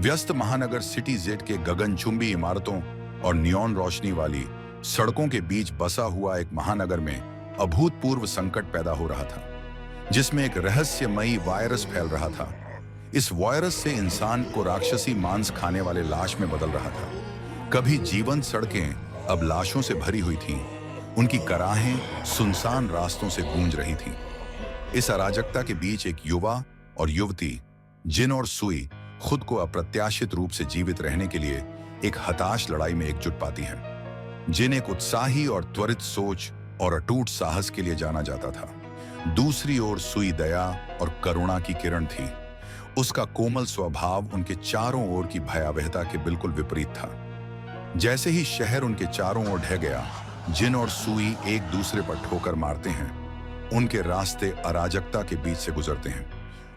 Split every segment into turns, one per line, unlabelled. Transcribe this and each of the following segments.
व्यस्त महानगर city Z के गगनचुंबी इमारतों और नियॉन रोशनी वाली सड़कों के बीच बसा हुआ एक महानगर में अभूतपूर्व संकट पैदा हो रहा था, जिसमें एक रहस्यमयी वायरस फैल रहा था। इस वायरस से इंसान को राक्षसी मांस खाने वाले लाश में बदल रहा था। कभी जीवंत सड़कें अब लाशों से भरी हुई थीं, उनकी कराहें सुनसान रास्तों से गूंज रही थीं। इस अराजकता के बीच एक युवा और युवती, जिन और सुई, खुद को अप्रत्याशित रूप से जीवित रहने के लिए एक हताश लड़ाई में एकजुट पाती हैं। जिन एक उत्साही और त्वरित सोच और अटूट साहस के लिए जाना जाता था। दूसरी ओर सुई दया और करुणा की किरण थी। उसका कोमल स्वभाव उनके चारों ओर की भयावहता के बिल्कुल विपरीत था। जैसे ही शहर उनके चारों ओर ढह गया, जिन और सुई एक दूसरे पर ठोकर मारते हैं, उनके रास्ते अराजकता के बीच से गुजरते हैं।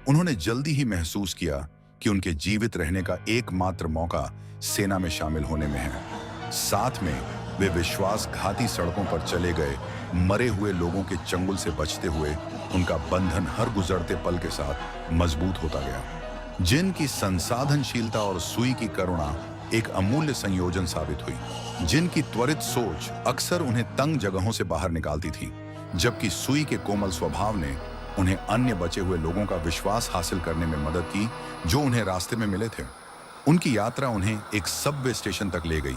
उन्होंने जल्दी ही महसूस किया कि उनके जीवित रहने का एकमात्र मौका सेना में शामिल होने में है। साथ में वे विश्वासघाती सड़कों पर चले गए मरे हुए लोगों के चंगुल से बचते हुए उनका बंधन हर गुजरते पल के साथ मजबूत होता गया। जिन की संसाधनशीलता और सुई की करुणा एक अमूल्य संयोजन साबित हुई। जिन की त्वरित सोच अक्सर उन्हें तंग जगहों से बाहर निकालती थी, जबकि सुई के कोमल स्वभाव ने उन्हें अन्य बचे हुए लोगों का विश्वास हासिल करने में मदद की, जो उन्हें रास्ते में मिले थे। उनकी यात्रा उन्हें एक सबवे स्टेशन तक ले गई,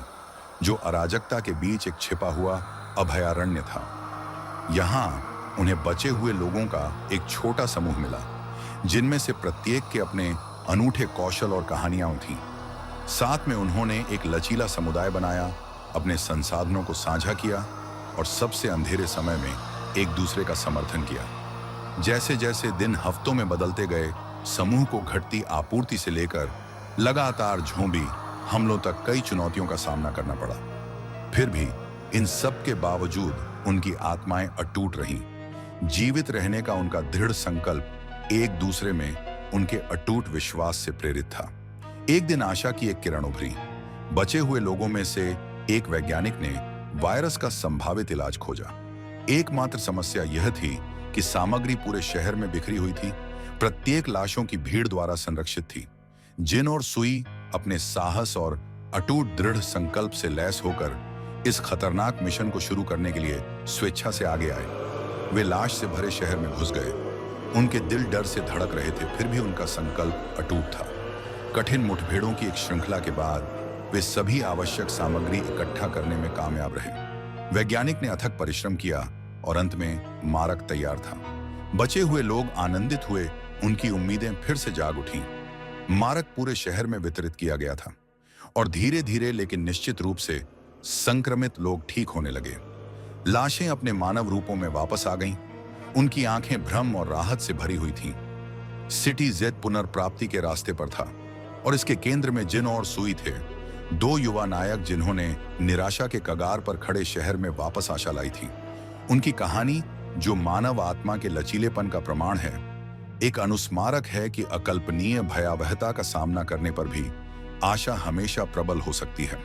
जो अराजकता के बीच एक छिपा हुआ अभयारण्य था। यहाँ उन्हें बचे हुए लोगों का एक छोटा समूह मिला, जिनमें से प्रत्येक के अपने अनूठे कौशल और कहानियां थीं। साथ में उन्होंने एक लचीला समुदाय बनाया, अपने संसाधनों को साझा किया और सबसे अंधेरे समय में एक दूसरे का समर्थन किया। जैसे जैसे दिन हफ्तों में बदलते गए, समूह को घटती आपूर्ति से लेकर लगातार झोंबी हमलों तक कई चुनौतियों का सामना करना पड़ा। फिर भी इन सब के बावजूद उनकी आत्माएं अटूट रहीं। जीवित रहने का उनका दृढ़ संकल्प एक दूसरे में उनके अटूट विश्वास से प्रेरित था। एक दिन आशा की एक किरण उभरी। बचे हुए लोगों में से एक वैज्ञानिक ने वायरस का संभावित इलाज खोजा। एकमात्र समस्या यह थी कि सामग्री पूरे शहर में बिखरी हुई थी, प्रत्येक लाशों की भीड़ द्वारा संरक्षित थी। जिन और सुई अपने साहस और अटूट दृढ़ संकल्प से लैस होकर इस खतरनाक मिशन को शुरू करने के लिए स्वेच्छा से आगे आए। वे लाश से भरे शहर में घुस गए। उनके दिल डर से धड़क रहे थे, फिर भी उनका संकल्प अटूट था। कठिन मुठभेड़ों की एक श्रृंखला के बाद वे सभी आवश्यक सामग्री इकट्ठा करने में कामयाब रहे। वैज्ञानिक ने अथक परिश्रम किया और अंत में मारक तैयार था। बचे हुए लोग आनंदित हुए, उनकी उम्मीदें फिर से जाग उठीं। मारक पूरे शहर में वितरित किया गया था और धीरे धीरे लेकिन निश्चित रूप से संक्रमित लोग ठीक होने लगे। लाशें अपने मानव रूपों में वापस आ गईं। उनकी आंखें भ्रम और राहत से भरी हुई थीं। सिटी जेड पुनर्प्राप्ति के रास्ते पर था और इसके केंद्र में जिन और सुई थे, दो युवा नायक जिन्होंने निराशा के कगार पर खड़े शहर में वापस आशा लाई थी। उनकी कहानी, जो मानव आत्मा के लचीलेपन का प्रमाण है, एक अनुस्मारक है कि अकल्पनीय भयावहता का सामना करने पर भी आशा हमेशा प्रबल हो सकती है।